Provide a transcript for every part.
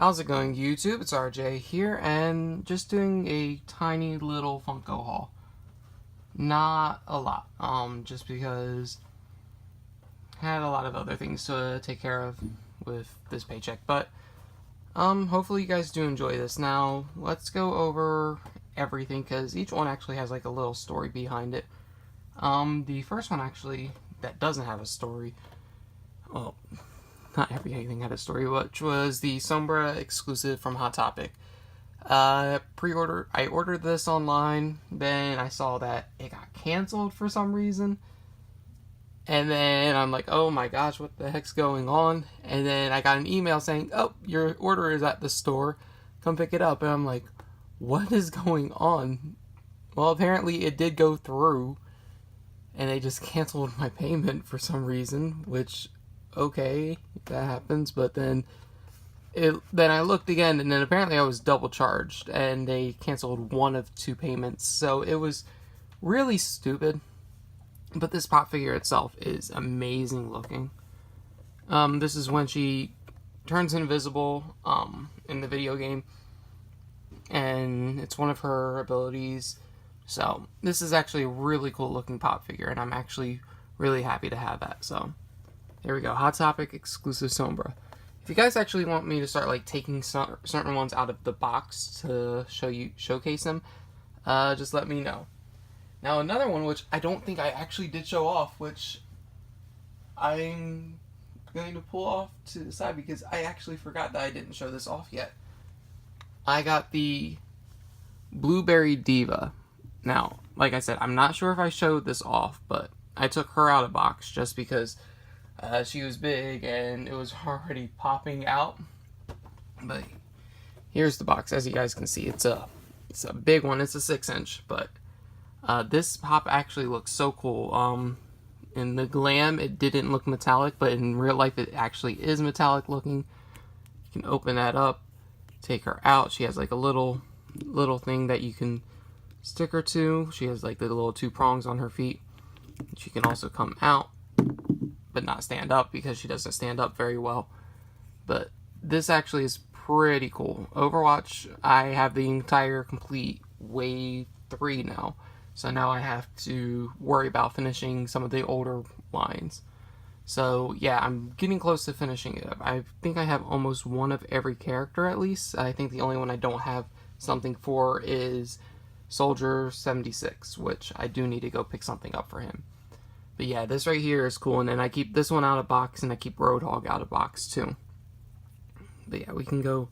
How's it going, YouTube? It's RJ here, and just doing a tiny little Funko haul. Not a lot, just because I had a lot of other things to take care of with this paycheck. But hopefully you guys do enjoy this. Now let's go over everything because each one actually has like a little story behind it. The first one actually that doesn't have a story. Well, not everything had a story, which was the Sombra exclusive from Hot Topic. I ordered this online, then I saw that it got canceled for some reason. And then I'm like, oh my gosh, what the heck's going on? And then I got an email saying, oh, your order is at the store. Come pick it up. And I'm like, what is going on? Well, apparently it did go through. And they just canceled my payment for some reason, which, okay, that happens. But then I looked again, and then apparently I was double charged, and they canceled one of two payments. So it was really stupid. But this pop figure itself is amazing looking. This is when she turns invisible in the video game, and it's one of her abilities. So this is actually a really cool looking pop figure, and I'm actually really happy to have that. So there we go, Hot Topic exclusive Sombra. If you guys actually want me to start like taking certain ones out of the box to showcase them, just let me know. Now another one which I don't think I actually did show off, which I'm going to pull off to the side because I actually forgot that I didn't show this off yet. I got the Blueberry Diva. Now, like I said, I'm not sure if I showed this off, but I took her out of box just because she was big and it was already popping out. But here's the box. As you guys can see, it's a big one. It's a 6-inch, but this pop actually looks so cool. In the glam, it didn't look metallic, but in real life, it actually is metallic looking. You can open that up, take her out. She has like a little thing that you can stick her to. She has like the little 2 prongs on her feet. She can also come out, but not stand up because she doesn't stand up very well. But this actually is pretty cool. Overwatch, I have the entire complete Wave 3 now. So now I have to worry about finishing some of the older lines. So yeah, I'm getting close to finishing it up. I think I have almost one of every character at least. I think the only one I don't have something for is Soldier 76, which I do need to go pick something up for him. But yeah, this right here is cool, and then I keep this one out of box, and I keep Roadhog out of box too. But yeah, we can go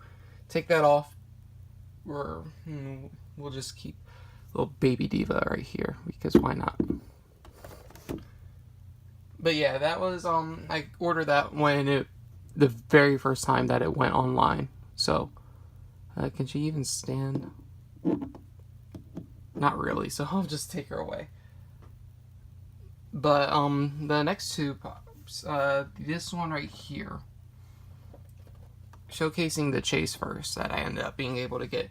take that off. We'll just keep little baby diva right here because why not? But yeah, that was I ordered that when the very first time that it went online. So can she even stand? Not really, so I'll just take her away. But the next two pops, this one right here, showcasing the chase first that I ended up being able to get.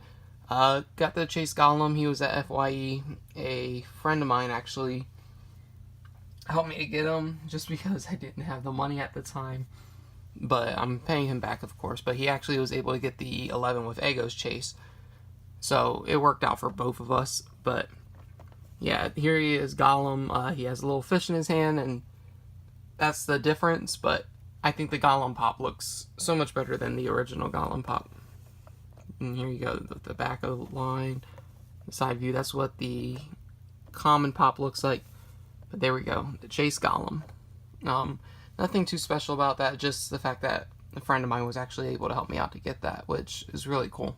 Got the Chase Golem. He was at FYE. A friend of mine actually helped me to get him just because I didn't have the money at the time. But I'm paying him back, of course. But he actually was able to get the 11 with Ego's Chase. So it worked out for both of us. But yeah, here he is, Golem. He has a little fish in his hand, and that's the difference. But I think the Golem pop looks so much better than the original Golem pop. And here you go, the back of the line, the side view. That's what the common pop looks like. But there we go, the Chase Golem. Nothing too special about that, just the fact that a friend of mine was actually able to help me out to get that, which is really cool.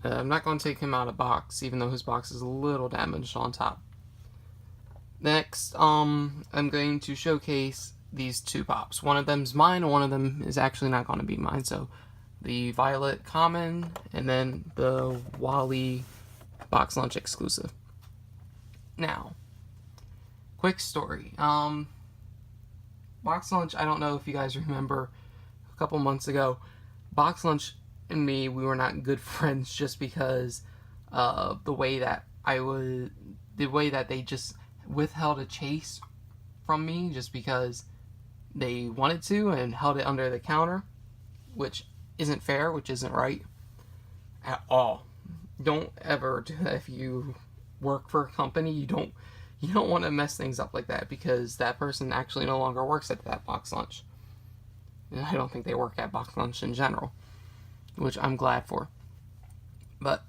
I'm not going to take him out of box, even though his box is a little damaged on top. Next, I'm going to showcase these 2 pops. One of them's mine, and one of them is actually not going to be mine. So the Violet Common, and then the Wally Box Lunch exclusive. Now, quick story. Box Lunch, I don't know if you guys remember, a couple months ago, Box Lunch and me, we were not good friends just because of the way that they just withheld a chase from me just because they wanted to and held it under the counter. which isn't fair, which isn't right at all. Don't ever do that if you work for a company. You don't want to mess things up like that, because that person actually no longer works at that box lunch. And I don't think they work at box lunch in general, which I'm glad for. But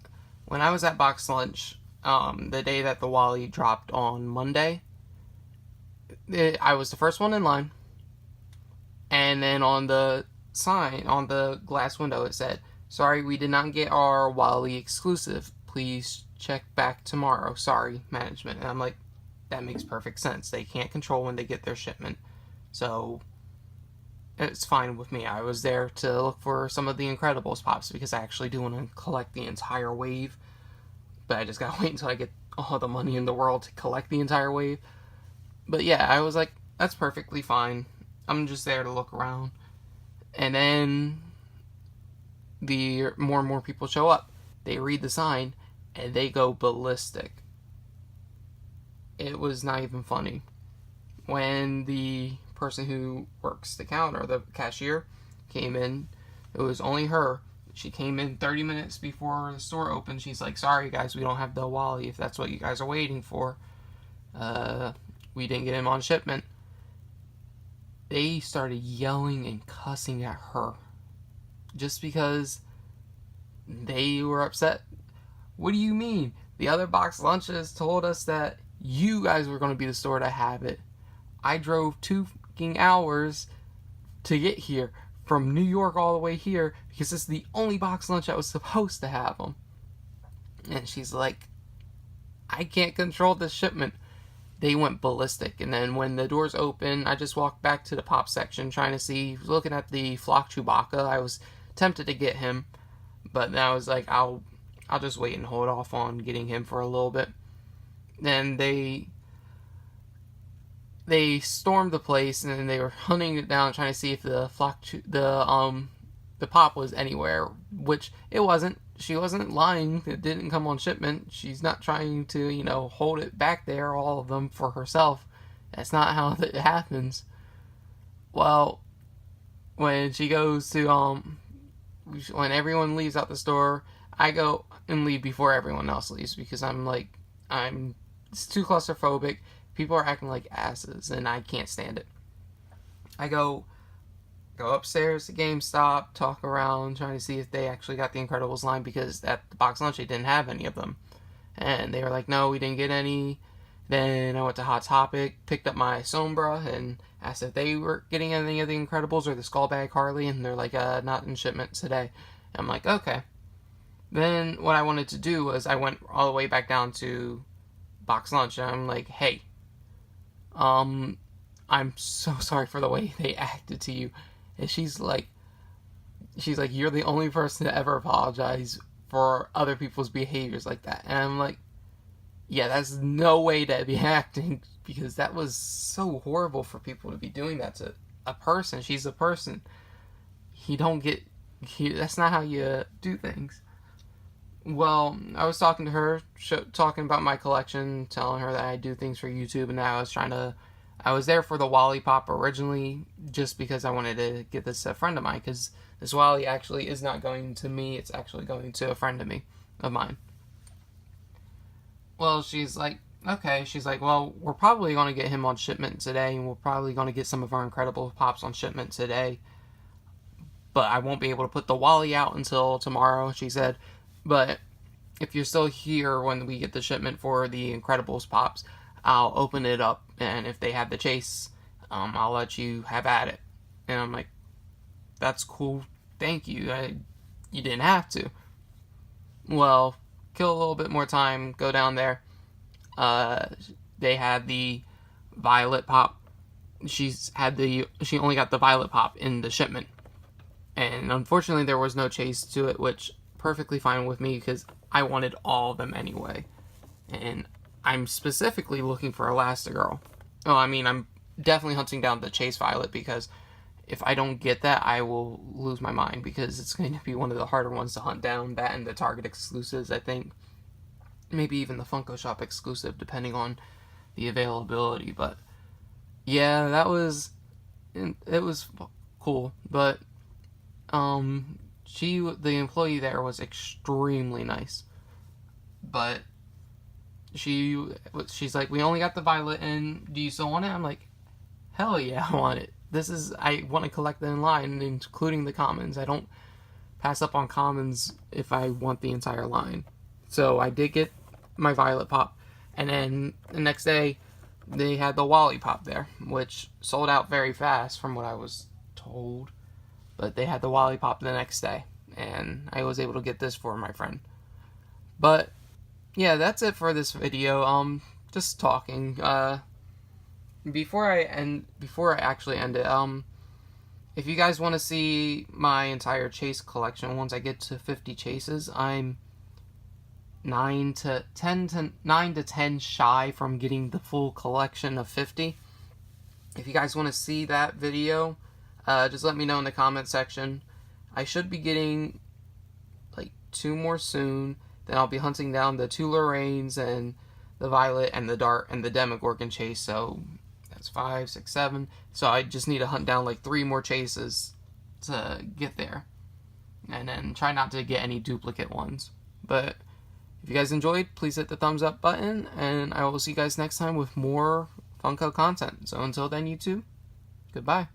when I was at box lunch, the day that the Wally dropped on Monday, I was the first one in line. And then on the sign, on the glass window, it said, "Sorry, we did not get our Wally exclusive. Please check back tomorrow. Sorry, management." And I'm like, that makes perfect sense. They can't control when they get their shipment. So it's fine with me. I was there to look for some of the Incredibles pops, because I actually do want to collect the entire wave. But I just gotta wait until I get all the money in the world to collect the entire wave. But yeah, I was like, that's perfectly fine. I'm just there to look around. And then the more and more people show up. They read the sign and they go ballistic. It was not even funny. When the person who works the counter, the cashier, came in, it was only her. She came in 30 minutes before the store opened. She's like, "Sorry guys, we don't have the Wally, if that's what you guys are waiting for. We didn't get him on shipment." They started yelling and cussing at her just because they were upset. What do you mean? The other box lunches told us that you guys were going to be the store to have it. I drove 2 fucking hours to get here from New York all the way here because this is the only box lunch that was supposed to have them. And she's like, "I can't control this shipment." They went ballistic. And then when the doors opened, I just walked back to the pop section trying to see, looking at the Flock Chewbacca. I was tempted to get him, but then I was like, I'll just wait and hold off on getting him for a little bit. Then they stormed the place, and then they were hunting it down, trying to see if the pop was anywhere, which it wasn't. She wasn't lying. It didn't come on shipment. She's not trying to, hold it back there, all of them, for herself. That's not how it happens. Well, when she goes to, when everyone leaves out the store, I go and leave before everyone else leaves, because it's too claustrophobic. People are acting like asses, and I can't stand it. I go upstairs to GameStop, talk around, trying to see if they actually got the Incredibles line, because at the box lunch they didn't have any of them. And they were like, "No, we didn't get any." Then I went to Hot Topic, picked up my Sombra, and asked if they were getting any of the Incredibles or the Skullbag Harley, and they're like, "Not in shipment today." And I'm like, okay. Then what I wanted to do was I went all the way back down to box lunch, and I'm like, "Hey, I'm so sorry for the way they acted to you." And she's like, "You're the only person to ever apologize for other people's behaviors like that." And I'm like, yeah, that's no way to be acting, because that was so horrible for people to be doing that to a person. She's a person. That's not how you do things. Well, I was talking to her, talking about my collection, telling her that I do things for YouTube, and that I was there for the Wally Pop originally, just because I wanted to get this to a friend of mine, because this Wally actually is not going to me, it's actually going to a friend of mine. Well, she's like, okay. She's like, "Well, we're probably going to get him on shipment today, and we're probably going to get some of our Incredible Pops on shipment today. But I won't be able to put the Wally out until tomorrow," she said. "But if you're still here when we get the shipment for the Incredibles Pops, I'll open it up, and if they have the chase, I'll let you have at it." And I'm like, "That's cool. Thank you. You didn't have to." Well, kill a little bit more time, go down there. They had the Violet Pop. She only got the Violet Pop in the shipment. And unfortunately there was no chase to it, which perfectly fine with me, because I wanted all of them anyway. And I'm specifically looking for Elastigirl. I'm definitely hunting down the Chase Violet, because if I don't get that, I will lose my mind, because it's going to be one of the harder ones to hunt down. That and the Target exclusives, I think. Maybe even the Funko Shop exclusive, depending on the availability. But yeah, it was cool. But The employee there was extremely nice, but she's like, we only got the violet, and do you still want it? I'm like, hell yeah, I want it. I want to collect it in line, including the commons. I don't pass up on commons if I want the entire line. So I did get my violet pop, and then the next day they had the Wally pop there, which sold out very fast from what I was told. But they had the Wally pop the next day, and I was able to get this for my friend. But yeah, that's it for this video. Just talking. Before I actually end it, if you guys want to see my entire chase collection, once I get to 50 chases, I'm 9 to 10 shy from getting the full collection of 50. If you guys want to see that video, just let me know in the comment section. I should be getting like 2 more soon. Then I'll be hunting down the 2 Lorraines and the Violet and the Dart and the Demogorgon chase. So that's 5, 6, 7. So I just need to hunt down like 3 more chases to get there. And then try not to get any duplicate ones. But if you guys enjoyed, please hit the thumbs up button. And I will see you guys next time with more Funko content. So until then, you two, goodbye.